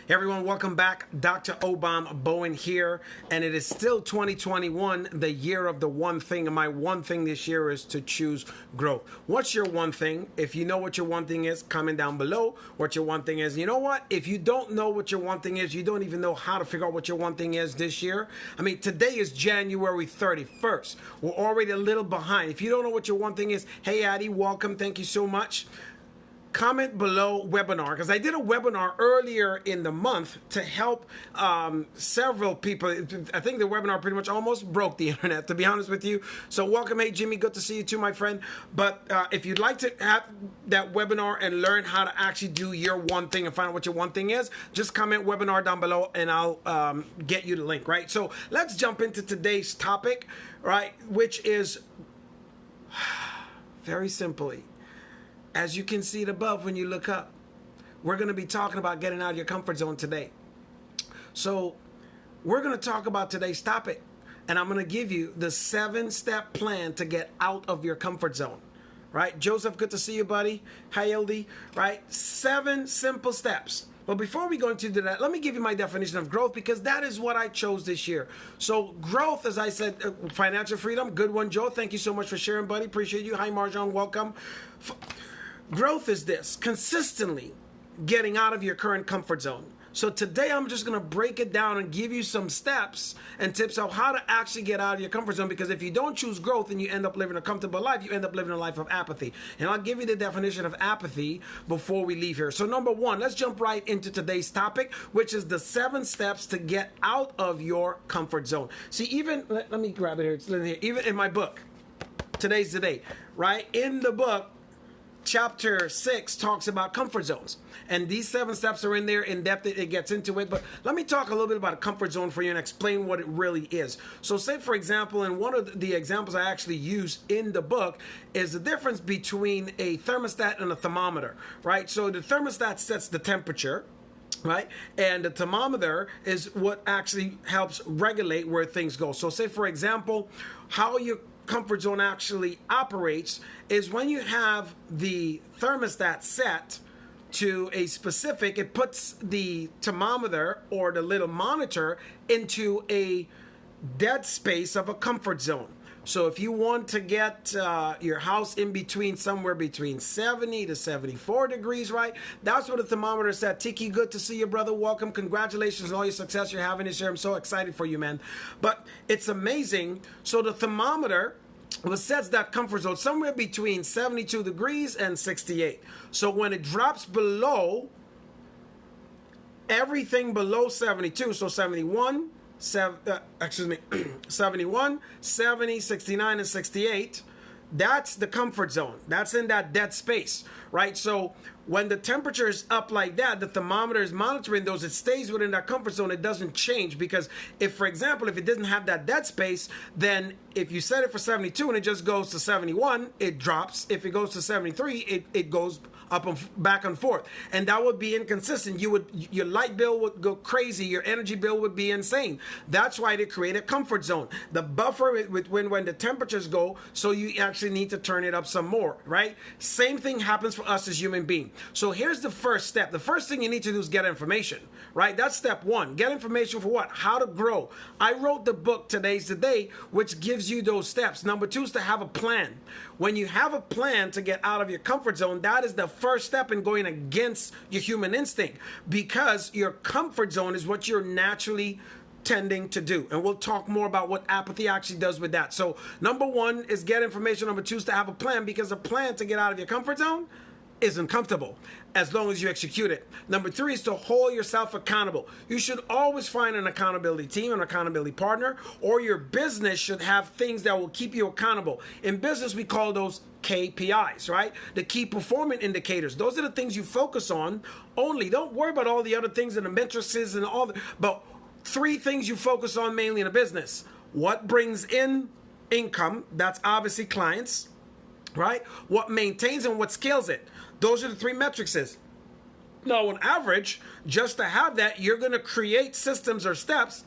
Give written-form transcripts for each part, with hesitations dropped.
Everyone, welcome back. Dr. Obam Bowen here, and it is still 2021, the year of the one thing. And my one thing this year is to choose growth. What's your one thing? If you know what your one thing is, comment down below what your one thing is. You know what? If you don't know what your one thing is, you don't even know how to figure out what your one thing is this year. I mean, today is January 31st. We're already a little behind. If you don't know what your one thing is, hey, Addie, welcome. Thank you so much. Comment below webinar, because I did a webinar earlier in the month to help several people. I think the webinar pretty much almost broke the internet, to be honest with you. So welcome. Hey, Jimmy, good to see you too, my friend. But if you'd like to have that webinar and learn how to actually do your one thing and find out what your one thing is, just comment webinar down below and I'll get you the link, right? So let's jump into today's topic, right, which is very simply, as you can see it above when you look up, we're going to be talking about getting out of your comfort zone today. So we're going to talk about today's topic, and I'm going to give you the 7-step plan to get out of your comfort zone. Right? Joseph, good to see you, buddy. Hi, LD. Right? 7 simple steps. But before we go into that, let me give you my definition of growth, because that is what I chose this year. So growth, as I said, financial freedom, good one, Joe. Thank you so much for sharing, buddy. Appreciate you. Hi, Marjan, welcome. Growth is this: consistently getting out of your current comfort zone. So today I'm just going to break it down and give you some steps and tips on how to actually get out of your comfort zone, because if you don't choose growth and you end up living a comfortable life, you end up living a life of apathy. And I'll give you the definition of apathy before we leave here. So number one, let's jump right into today's topic, which is the 7 steps to get out of your comfort zone. See, even, let me grab it here. It's in here. Even in my book, Today's the Day, right? In the book, Chapter 6 talks about comfort zones, and these 7 steps are in there in depth. It gets into it, but let me talk a little bit about a comfort zone for you and explain what it really is. So say, for example, and one of the examples I actually use in the book is the difference between a thermostat and a thermometer, right? So the thermostat sets the temperature, right? And the thermometer is what actually helps regulate where things go. So say, for example, how your comfort zone actually operates is when you have the thermostat set to a specific, it puts the thermometer or the little monitor into a dead space of a comfort zone. So if you want to get your house in between, somewhere between 70 to 74 degrees, right? That's what the thermometer said. Tiki, good to see you, brother. Welcome. Congratulations on all your success you're having this year. I'm so excited for you, man. But it's amazing. So the thermometer sets that comfort zone somewhere between 72 degrees and 68. So when it drops below, everything below 72, so 71, 71, 70, 69, and 68, that's the comfort zone. That's in that dead space, right? So when the temperature is up like that, the thermometer is monitoring those. It stays within that comfort zone. It doesn't change, because if, for example, if it doesn't have that dead space, then if you set it for 72 and it just goes to 71, it drops. If it goes to 73, it goes up and back and forth, and that would be inconsistent. Your light bill would go crazy. Your energy bill would be insane. That's why they create a comfort zone, the buffer with when the temperatures go. So you actually need to turn it up some more, right? Same thing happens for us as human beings. So here's the first step. The first thing you need to do is get information, right? That's step 1. Get information for what? How to grow. I wrote the book Today's the Day, which gives you those steps. Number 2 is to have a plan. When you have a plan to get out of your comfort zone, that is the first step in going against your human instinct, because your comfort zone is what you're naturally tending to do. And we'll talk more about what apathy actually does with that. So number 1 is get information. Number 2 is to have a plan, because a plan to get out of your comfort zone isn't comfortable as long as you execute it. Number 3 is to hold yourself accountable. You should always find an accountability team, an accountability partner, or your business should have things that will keep you accountable. In business, we call those KPIs, right? The key performance indicators. Those are the things you focus on only. Don't worry about all the other things and the matrices and all but 3 things you focus on mainly in a business. What brings in income? That's obviously clients, right? What maintains and what scales it? Those are the 3 metrics. Now, on average, just to have that, you're going to create systems or steps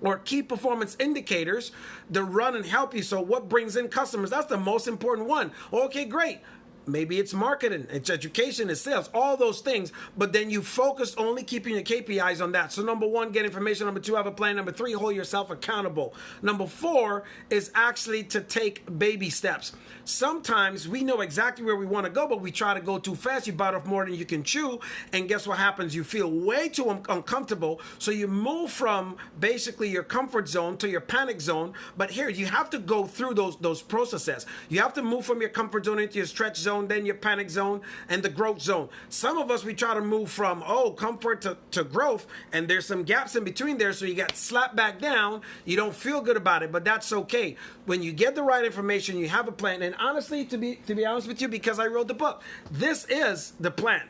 or key performance indicators to run and help you. So what brings in customers? That's the most important one. Okay, great. Maybe it's marketing, it's education, it's sales, all those things. But then you focus only keeping your KPIs on that. So number one, get information. Number two, have a plan. Number three, hold yourself accountable. Number four is actually to take baby steps. Sometimes we know exactly where we want to go, but we try to go too fast. You bite off more than you can chew. And guess what happens? You feel way too uncomfortable. So you move from basically your comfort zone to your panic zone. But here, you have to go through those processes. You have to move from your comfort zone into your stretch zone, then your panic zone, and the growth zone. Some of us, we try to move from, comfort to growth, and there's some gaps in between there, so you got slapped back down. You don't feel good about it, but that's okay. When you get the right information, you have a plan. And honestly, to be honest with you, because I wrote the book, this is the plan.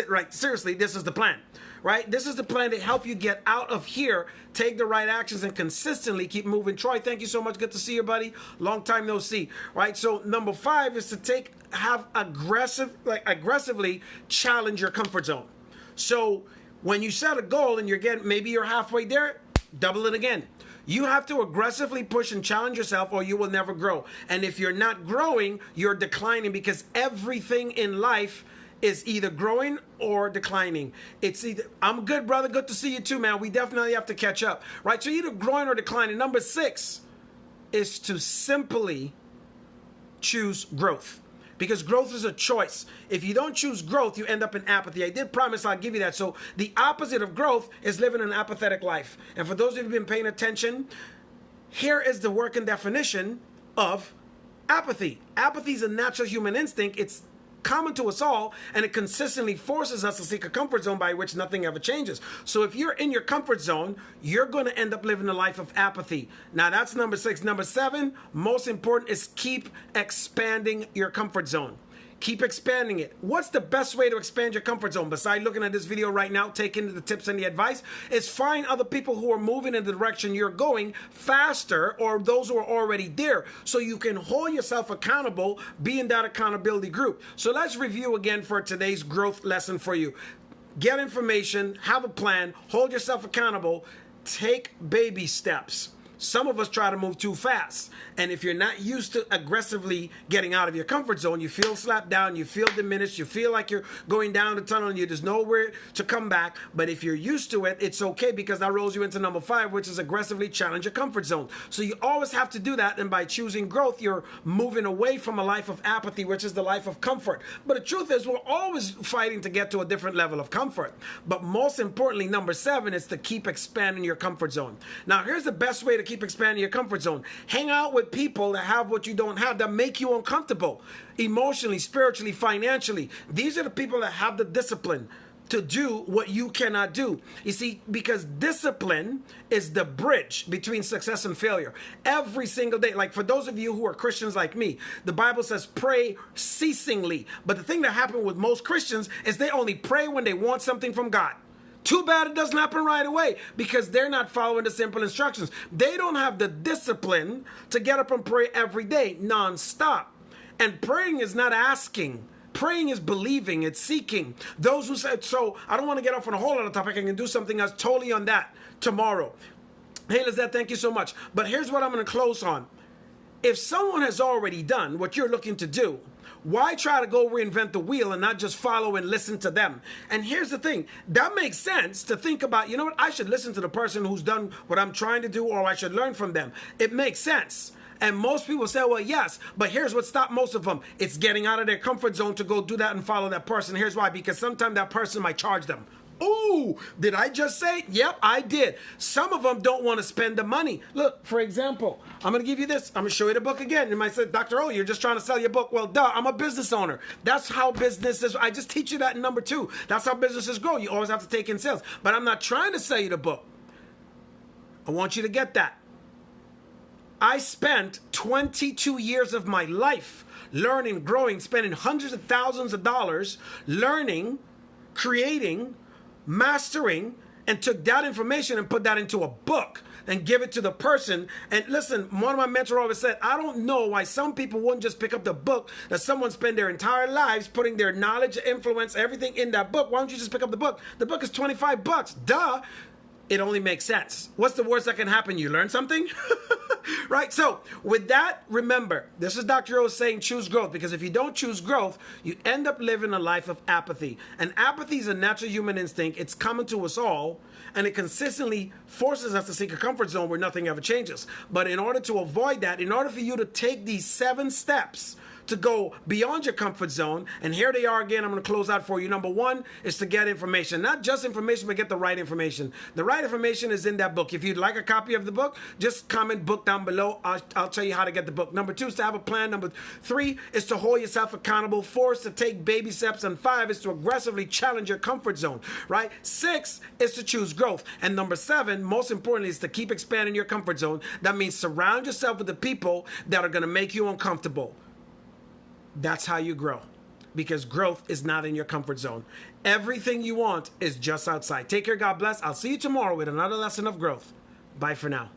Right, seriously, this is the plan. Right? This is the plan to help you get out of here, take the right actions, and consistently keep moving. Troy, thank you so much. Good to see you, buddy. Long time no see. Right? So number 5 is to aggressively challenge your comfort zone. So when you set a goal and maybe you're halfway there, double it again. You have to aggressively push and challenge yourself, or you will never grow. And if you're not growing, you're declining, because everything in life is either growing or declining. It's either, I'm good, brother. Good to see you too, man. We definitely have to catch up, right? So either growing or declining. Number 6 is to simply choose growth, because growth is a choice. If you don't choose growth, you end up in apathy. I did promise I'll give you that. So the opposite of growth is living an apathetic life. And for those of you who've been paying attention, here is the working definition of apathy. Apathy is a natural human instinct. It's common to us all, and it consistently forces us to seek a comfort zone by which nothing ever changes. So if you're in your comfort zone, you're going to end up living a life of apathy. Now that's number 6. Number 7, most important, is keep expanding your comfort zone. Keep expanding it. What's the best way to expand your comfort zone? Besides looking at this video right now, taking the tips and the advice, is find other people who are moving in the direction you're going faster, or those who are already there, so you can hold yourself accountable, be in that accountability group. So let's review again for today's growth lesson for you. Get information, have a plan, hold yourself accountable, take baby steps. Some of us try to move too fast. And if you're not used to aggressively getting out of your comfort zone, you feel slapped down, you feel diminished, you feel like you're going down the tunnel and there's nowhere to come back. But if you're used to it, it's okay, because that rolls you into number 5, which is aggressively challenge your comfort zone. So you always have to do that. And by choosing growth, you're moving away from a life of apathy, which is the life of comfort. But the truth is, we're always fighting to get to a different level of comfort. But most importantly, number 7 is to keep expanding your comfort zone. Now, here's the best way to keep expanding your comfort zone. Hang out with people that have what you don't have, that make you uncomfortable emotionally, spiritually, financially. These are the people that have the discipline to do what you cannot do. You see, because discipline is the bridge between success and failure. Every single day, like for those of you who are Christians like me, the Bible says pray ceasingly. But the thing that happens with most Christians is they only pray when they want something from God. Too bad it doesn't happen right away, because they're not following the simple instructions. They don't have the discipline to get up and pray every day, nonstop. And praying is not asking. Praying is believing, it's seeking. Those who said, so I don't want to get off on a whole other topic. I can do something else totally on that tomorrow. Hey, Lizette, thank you so much. But here's what I'm going to close on. If someone has already done what you're looking to do, why try to go reinvent the wheel and not just follow and listen to them? And here's the thing. That makes sense to think about, you know what? I should listen to the person who's done what I'm trying to do, or I should learn from them. It makes sense. And most people say, well, yes, but here's what stopped most of them. It's getting out of their comfort zone to go do that and follow that person. Here's why. Because sometimes that person might charge them. Ooh, did I just say? Yep, I did. Some of them don't want to spend the money. Look, for example, I'm going to give you this. I'm going to show you the book again. You might say, Dr. O, you're just trying to sell your book. Well, duh, I'm a business owner. That's how business is. I just teach you that in number 2. That's how businesses grow. You always have to take in sales. But I'm not trying to sell you the book. I want you to get that. I spent 22 years of my life learning, growing, spending hundreds of thousands of dollars learning, creating, mastering, and took that information and put that into a book and give it to the person. And listen, one of my mentors always said, I don't know why some people wouldn't just pick up the book that someone spent their entire lives putting their knowledge, influence, everything in that book. Why don't you just pick up the book? The book is $25. Duh. It only makes sense. What's the worst that can happen? You learn something? Right? So, with that, remember, this is Dr. O saying choose growth, because if you don't choose growth, you end up living a life of apathy. And apathy is a natural human instinct. It's common to us all, and it consistently forces us to seek a comfort zone where nothing ever changes. But in order to avoid that, in order for you to take these 7 steps to go beyond your comfort zone, and here they are again, I'm going to close out for you. Number 1 is to get information. Not just information, but get the right information. The right information is in that book. If you'd like a copy of the book, just comment book down below. I'll tell you how to get the book. Number 2 is to have a plan. Number 3 is to hold yourself accountable. 4 is to take baby steps. And 5 is to aggressively challenge your comfort zone, right? 6 is to choose growth. And number 7, most importantly, is to keep expanding your comfort zone. That means surround yourself with the people that are going to make you uncomfortable. That's how you grow, because growth is not in your comfort zone. Everything you want is just outside. Take care. God bless. I'll see you tomorrow with another lesson of growth. Bye for now.